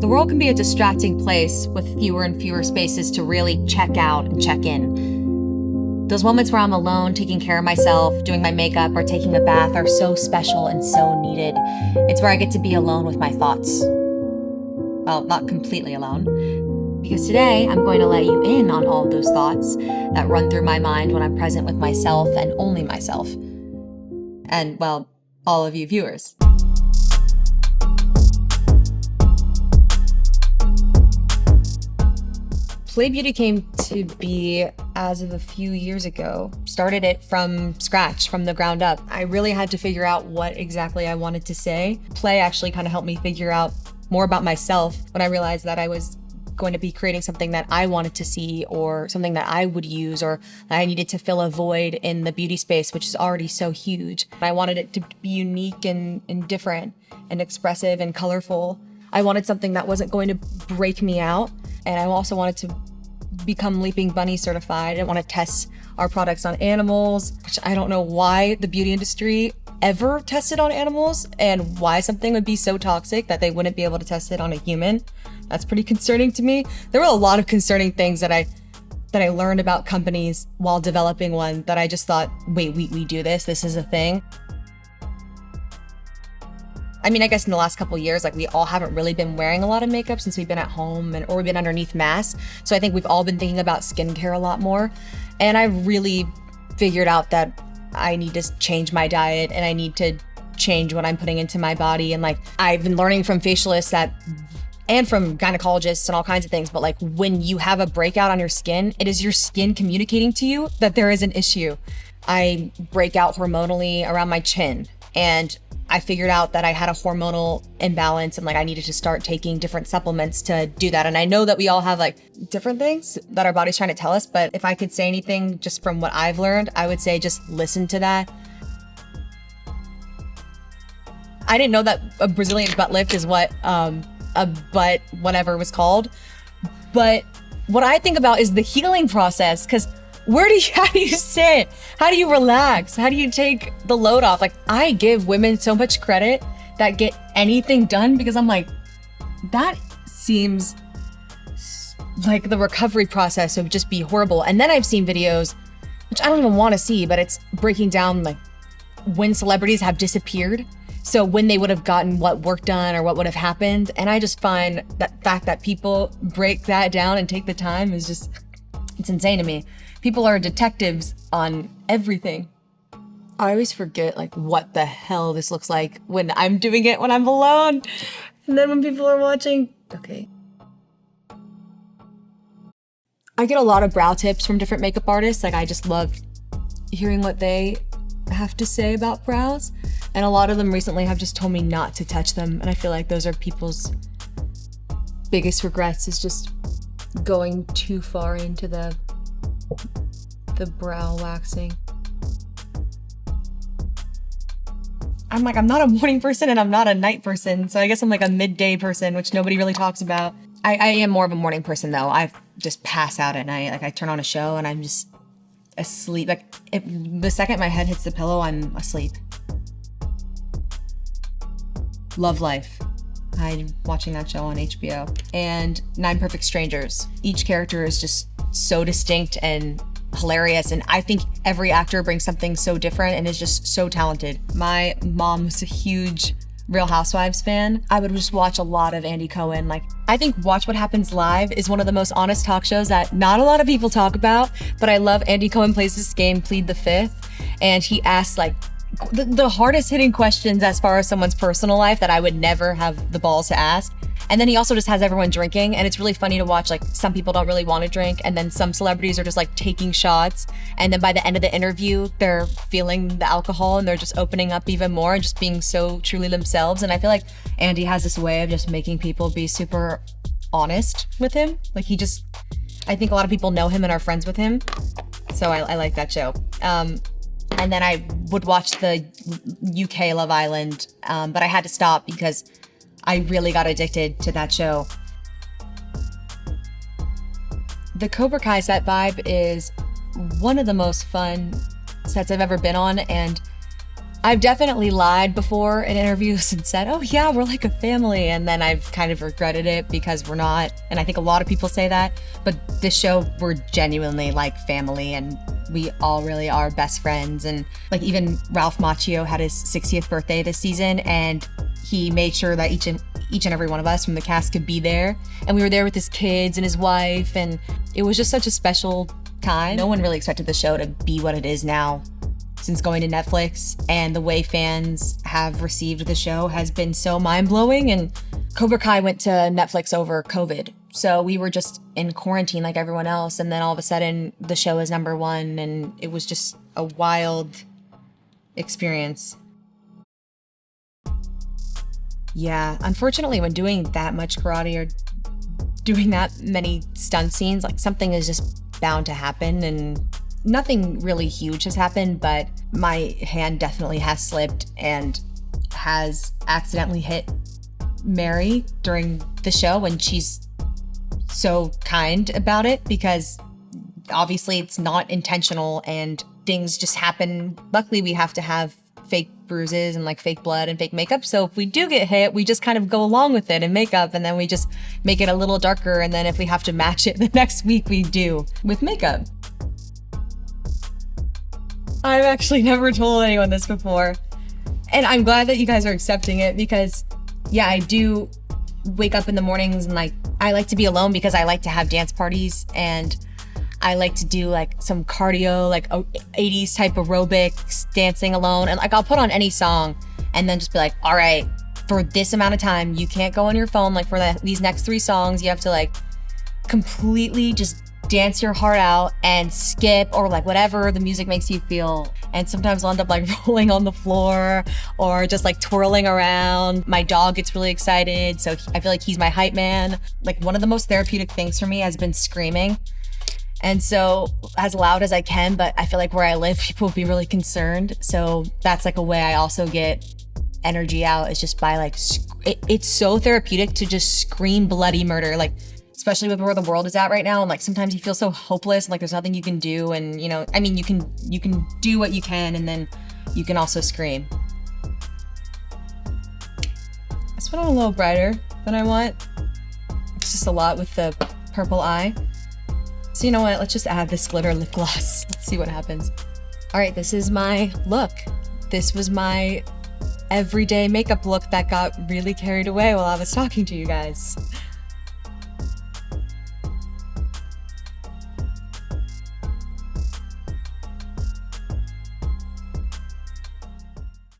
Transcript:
The world can be a distracting place with fewer and fewer spaces to really check out and check in. Those moments where I'm alone, taking care of myself, doing my makeup, or taking a bath are so special and so needed. It's where I get to be alone with my thoughts. Well, not completely alone, because today I'm going to let you in on all of those thoughts that run through my mind when I'm present with myself and only myself. And, well, all of you viewers. Pley Beauty came to be as of a few years ago. Started it from scratch, from the ground up. I really had to figure out what exactly I wanted to say. Pley actually kind of helped me figure out more about myself when I realized that I was going to be creating something that I wanted to see, or something that I would use, or I needed to fill a void in the beauty space, which is already so huge. I wanted it to be unique and different and expressive and colorful. I wanted something that wasn't going to break me out. And I also wanted to become Leaping Bunny certified. I didn't want to test our products on animals, which I don't know why the beauty industry ever tested on animals and why something would be so toxic that they wouldn't be able to test it on a human. That's pretty concerning to me. There were a lot of concerning things that I learned about companies while developing one that I just thought, wait, we do this? This is a thing? I mean, I guess in the last couple of years, like, we all haven't really been wearing a lot of makeup since we've been at home or we've been underneath masks. So I think we've all been thinking about skincare a lot more. And I really figured out that I need to change my diet and I need to change what I'm putting into my body. And like, I've been learning from facialists and from gynecologists and all kinds of things, but like, when you have a breakout on your skin, it is your skin communicating to you that there is an issue. I break out hormonally around my chin, and I figured out that I had a hormonal imbalance and like I needed to start taking different supplements to do that. And I know that we all have like different things that our body's trying to tell us, but if I could say anything just from what I've learned, I would say just listen to that. I didn't know that a Brazilian butt lift is what a butt whatever was called. But what I think about is the healing process, because how do you sit? How do you relax? How do you take the load off? Like, I give women so much credit that get anything done, because I'm like, that seems like the recovery process would just be horrible. And then I've seen videos, which I don't even want to see, but it's breaking down like when celebrities have disappeared. So when they would have gotten what work done or what would have happened. And I just find that fact that people break that down and take the time is just, it's insane to me. People are detectives on everything. I always forget like what the hell this looks like when I'm doing it when I'm alone. And then when people are watching, okay. I get a lot of brow tips from different makeup artists. Like, I just love hearing what they have to say about brows. And a lot of them recently have just told me not to touch them. And I feel like those are people's biggest regrets, is just going too far into the brow waxing. I'm not a morning person and I'm not a night person. So I guess I'm like a midday person, which nobody really talks about. I am more of a morning person though. I just pass out at night. Like, I turn on a show and I'm just asleep. Like, the second my head hits the pillow, I'm asleep. Love Life. I'm watching that show on HBO. And 9 Perfect Strangers. Each character is just so distinct and hilarious, and I think every actor brings something so different and is just so talented. My mom was a huge Real Housewives fan. I would just watch a lot of Andy Cohen. Like, I think Watch What Happens Live is one of the most honest talk shows that not a lot of people talk about, but I love Andy Cohen plays this game, Plead the Fifth, and he asks like the hardest hitting questions as far as someone's personal life that I would never have the balls to ask. And then he also just has everyone drinking, and it's really funny to watch. Like, some people don't really want to drink, and then some celebrities are just like taking shots, and then by the end of the interview, they're feeling the alcohol and they're just opening up even more and just being so truly themselves. And I feel like Andy has this way of just making people be super honest with him. Like, I think a lot of people know him and are friends with him. So I like that show. And then I would watch the UK Love Island, but I had to stop because I really got addicted to that show. The Cobra Kai set vibe is one of the most fun sets I've ever been on, and I've definitely lied before in interviews and said, oh yeah, we're like a family. And then I've kind of regretted it because we're not. And I think a lot of people say that, but this show, we're genuinely like family and we all really are best friends. And like even Ralph Macchio had his 60th birthday this season and he made sure that each and every one of us from the cast could be there. And we were there with his kids and his wife. And it was just such a special time. No one really expected the show to be what it is now. Since going to Netflix, and the way fans have received the show has been so mind-blowing. And Cobra Kai went to Netflix over COVID. So we were just in quarantine like everyone else. And then all of a sudden the show is #1 and it was just a wild experience. Yeah, unfortunately when doing that much karate or doing that many stunt scenes, like something is just bound to happen, and nothing really huge has happened, but my hand definitely has slipped and has accidentally hit Mary during the show, and she's so kind about it because obviously it's not intentional and things just happen. Luckily, we have to have fake bruises and like fake blood and fake makeup. So if we do get hit, we just kind of go along with it in makeup, and then we just make it a little darker. And then if we have to match it the next week, we do with makeup. I've actually never told anyone this before. And I'm glad that you guys are accepting it because, yeah, I do wake up in the mornings and like, I like to be alone because I like to have dance parties and I like to do like some cardio, like 80s type aerobics, dancing alone. And like, I'll put on any song and then just be like, all right, for this amount of time, you can't go on your phone. Like for these next 3 songs, you have to like completely just dance your heart out and skip or like whatever the music makes you feel. And sometimes I'll end up like rolling on the floor or just like twirling around. My dog gets really excited, so I feel like he's my hype man. Like one of the most therapeutic things for me has been screaming. And so as loud as I can, but I feel like where I live, people will be really concerned. So that's like a way I also get energy out, is just by like, it's so therapeutic to just scream bloody murder. Like, especially with where the world is at right now. And like, sometimes you feel so hopeless and like there's nothing you can do. And you know, I mean, you can do what you can, and then you can also scream. This one I'm a little brighter than I want. It's just a lot with the purple eye. So you know what, let's just add this glitter lip gloss. Let's see what happens. All right, this is my look. This was my everyday makeup look that got really carried away while I was talking to you guys.